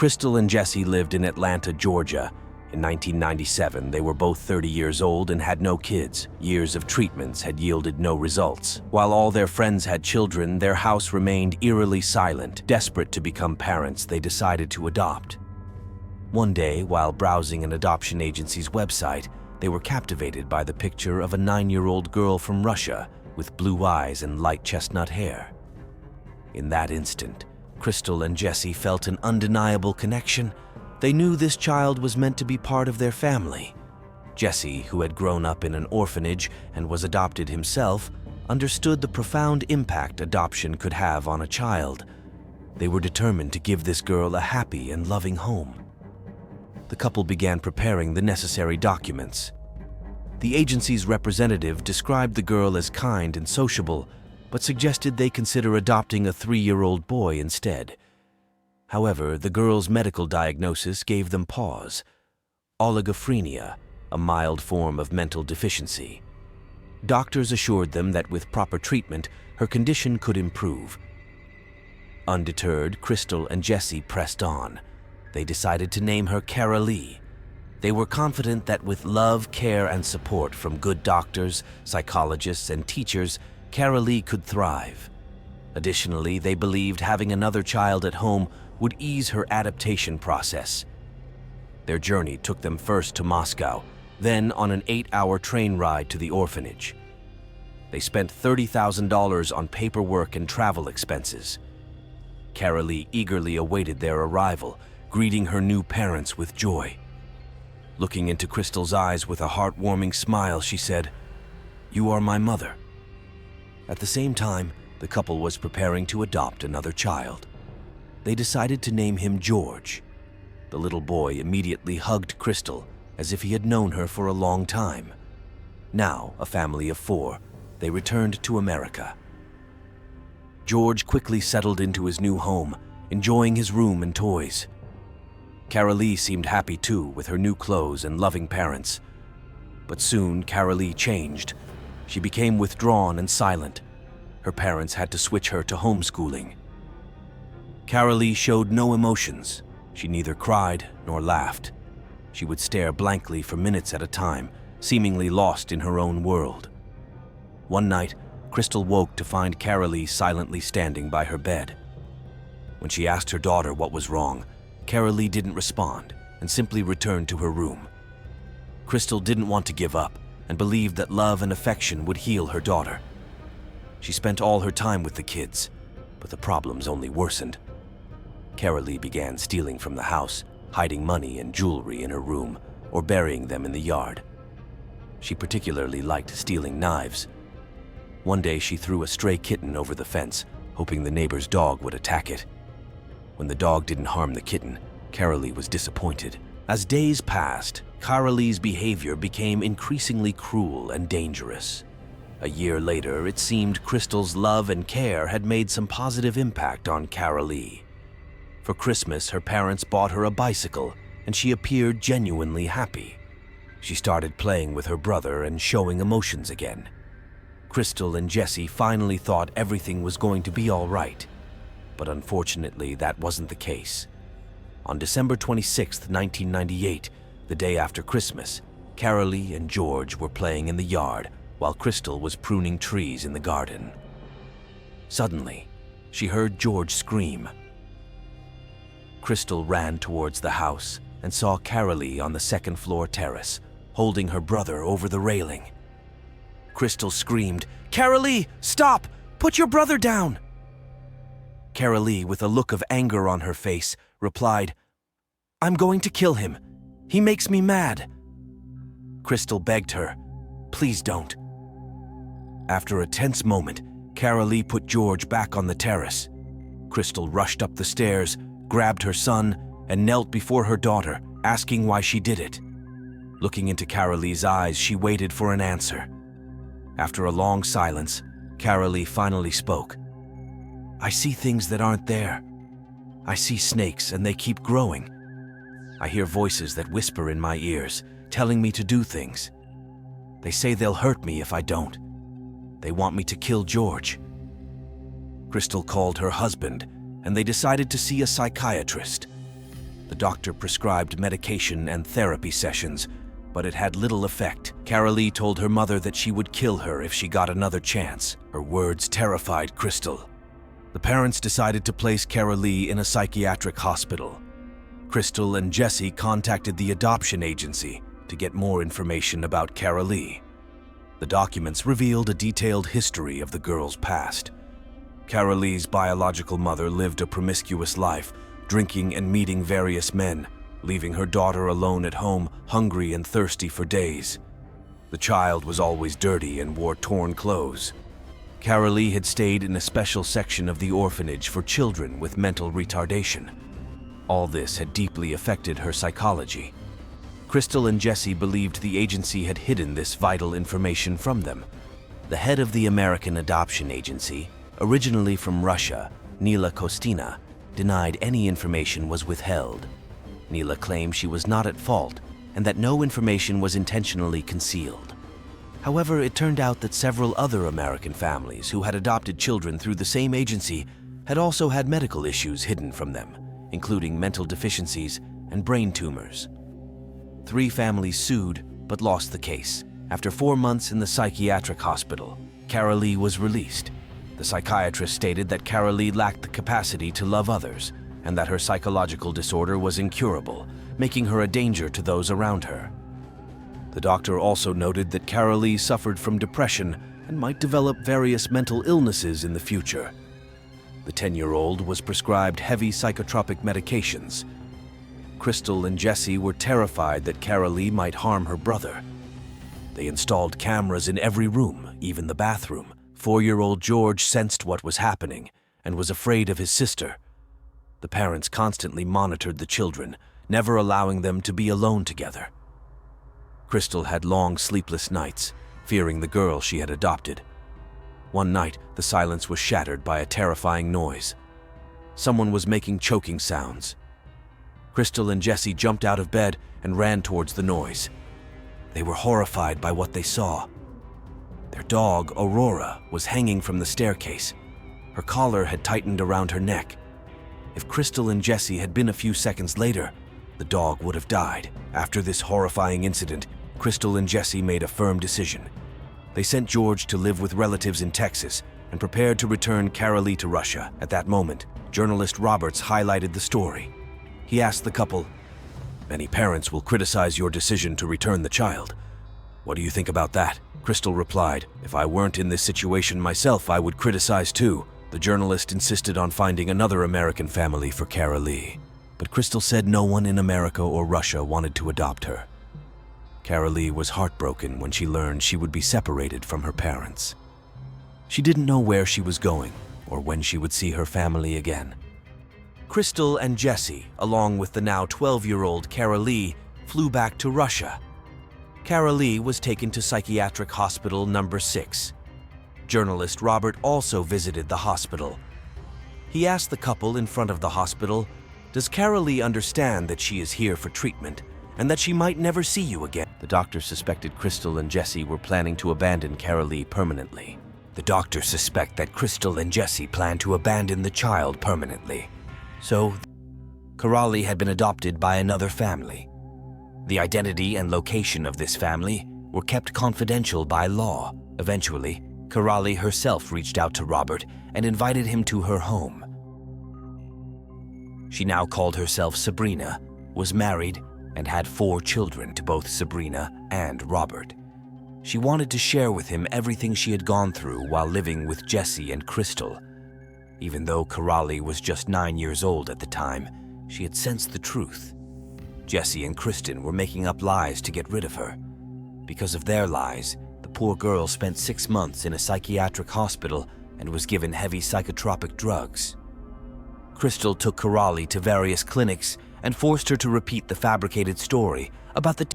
Crystal and Jesse lived in Atlanta, Georgia. In 1997, they were both 30 years old and had no kids. Years of treatments had yielded no results. While all their friends had children, their house remained eerily silent. Desperate to become parents, they decided to adopt. One day, while browsing an adoption agency's website, they were captivated by the picture of a 9-year-old girl from Russia with blue eyes and light chestnut hair. In that instant, Crystal and Jesse felt an undeniable connection. They knew this child was meant to be part of their family. Jesse, who had grown up in an orphanage and was adopted himself, understood the profound impact adoption could have on a child. They were determined to give this girl a happy and loving home. The couple began preparing the necessary documents. The agency's representative described the girl as kind and sociable, but suggested they consider adopting a 3-year-old boy instead. However, the girl's medical diagnosis gave them pause: oligophrenia, a mild form of mental deficiency. Doctors assured them that with proper treatment, her condition could improve. Undeterred, Crystal and Jesse pressed on. They decided to name her Caralee. They were confident that with love, care, and support from good doctors, psychologists, and teachers, Caralee could thrive. Additionally, they believed having another child at home would ease her adaptation process. Their journey took them first to Moscow, then on an 8-hour train ride to the orphanage. They spent $30,000 on paperwork and travel expenses. Caralee eagerly awaited their arrival, greeting her new parents with joy. Looking into Crystal's eyes with a heartwarming smile, she said, "You are my mother." At the same time, the couple was preparing to adopt another child. They decided to name him George. The little boy immediately hugged Crystal as if he had known her for a long time. Now, a family of 4, they returned to America. George quickly settled into his new home, enjoying his room and toys. Caralee seemed happy too, with her new clothes and loving parents. But soon, Caralee changed. She became withdrawn and silent. Her parents had to switch her to homeschooling. Caralee showed no emotions. She neither cried nor laughed. She would stare blankly for minutes at a time, seemingly lost in her own world. One night, Crystal woke to find Caralee silently standing by her bed. When she asked her daughter what was wrong, Caralee didn't respond and simply returned to her room. Crystal didn't want to give up and believed that love and affection would heal her daughter. She spent all her time with the kids, but the problems only worsened. Caralee began stealing from the house, hiding money and jewelry in her room, or burying them in the yard. She particularly liked stealing knives. One day she threw a stray kitten over the fence, hoping the neighbor's dog would attack it. When the dog didn't harm the kitten, Caralee was disappointed. As days passed, Caralee's behavior became increasingly cruel and dangerous. A year later, it seemed Crystal's love and care had made some positive impact on Caralee. For Christmas, her parents bought her a bicycle, and she appeared genuinely happy. She started playing with her brother and showing emotions again. Crystal and Jesse finally thought everything was going to be all right. But unfortunately, that wasn't the case. On December 26, 1998, the day after Christmas, Caralee and George were playing in the yard while Crystal was pruning trees in the garden. Suddenly, she heard George scream. Crystal ran towards the house and saw Caralee on the second-floor terrace, holding her brother over the railing. Crystal screamed, "Caralee, stop! Put your brother down!" Caralee, with a look of anger on her face, replied, "I'm going to kill him. He makes me mad." Crystal begged her, "Please don't." After a tense moment, Caralee put George back on the terrace. Crystal rushed up the stairs, grabbed her son, and knelt before her daughter, asking why she did it. Looking into Caralee's eyes, she waited for an answer. After a long silence, Caralee finally spoke. "I see things that aren't there. I see snakes and they keep growing. I hear voices that whisper in my ears, telling me to do things. They say they'll hurt me if I don't. They want me to kill George." Crystal called her husband, and they decided to see a psychiatrist. doctor prescribed medication and therapy sessions, but it had little effect. Caralee told her mother that she would kill her if she got another chance. Her words terrified Crystal. The parents decided to place Caralee in a psychiatric hospital. Crystal and Jesse contacted the adoption agency to get more information about Caralee. The documents revealed a detailed history of the girl's past. Caralee's biological mother lived a promiscuous life, drinking and meeting various men, leaving her daughter alone at home, hungry and thirsty for days. The child was always dirty and wore torn clothes. Caralee had stayed in a special section of the orphanage for children with mental retardation. All this had deeply affected her psychology. Crystal and Jesse believed the agency had hidden this vital information from them. The head of the American Adoption Agency, originally from Russia, Nila Kostina, denied any information was withheld. Nila claimed she was not at fault and that no information was intentionally concealed. However, it turned out that several other American families who had adopted children through the same agency had also had medical issues hidden from them, including mental deficiencies and brain tumors. 3 families sued but lost the case. After 4 months in the psychiatric hospital, Caralee was released. The psychiatrist stated that Caralee lacked the capacity to love others and that her psychological disorder was incurable, making her a danger to those around her. The doctor also noted that Caralee suffered from depression and might develop various mental illnesses in the future. The 10-year-old was prescribed heavy psychotropic medications. Crystal and Jesse were terrified that Caralee might harm her brother. They installed cameras in every room, even the bathroom. 4-year-old George sensed what was happening and was afraid of his sister. The parents constantly monitored the children, never allowing them to be alone together. Crystal had long, sleepless nights, fearing the girl she had adopted. One night, the silence was shattered by a terrifying noise. Someone was making choking sounds. Crystal and Jesse jumped out of bed and ran towards the noise. They were horrified by what they saw. Their dog, Aurora, was hanging from the staircase. Her collar had tightened around her neck. If Crystal and Jesse had been a few seconds later, the dog would have died. After this horrifying incident, Crystal and Jesse made a firm decision. They sent George to live with relatives in Texas and prepared to return Caralee to Russia. At that moment, journalist Roberts highlighted the story. He asked the couple, "Many parents will criticize your decision to return the child. What do you think about that?" Crystal replied, "If I weren't in this situation myself, I would criticize too." The journalist insisted on finding another American family for Caralee, but Crystal said no one in America or Russia wanted to adopt her. Caralee was heartbroken when she learned she would be separated from her parents. She didn't know where she was going or when she would see her family again. Crystal and Jesse, along with the now 12-year-old Caralee, flew back to Russia. Caralee was taken to psychiatric hospital number 6. Journalist Robert also visited the hospital. He asked the couple in front of the hospital, "Does Caralee understand that she is here for treatment and that she might never see you again?" The doctor suspected Crystal and Jesse were planning to abandon Caralee permanently. The doctor suspected that Crystal and Jesse planned to abandon the child permanently. So, Caralee had been adopted by another family. The identity and location of this family were kept confidential by law. Eventually, Caralee herself reached out to Robert and invited him to her home. She now called herself Sabrina, was married, and had 4 children to both Sabrina and Robert. She wanted to share with him everything she had gone through while living with Jesse and Crystal. Even though Caralee was just 9 years old at the time, she had sensed the truth. Jesse and Kristen were making up lies to get rid of her. Because of their lies, the poor girl spent 6 months in a psychiatric hospital and was given heavy psychotropic drugs. Crystal took Caralee to various clinics and forced her to repeat the fabricated story about the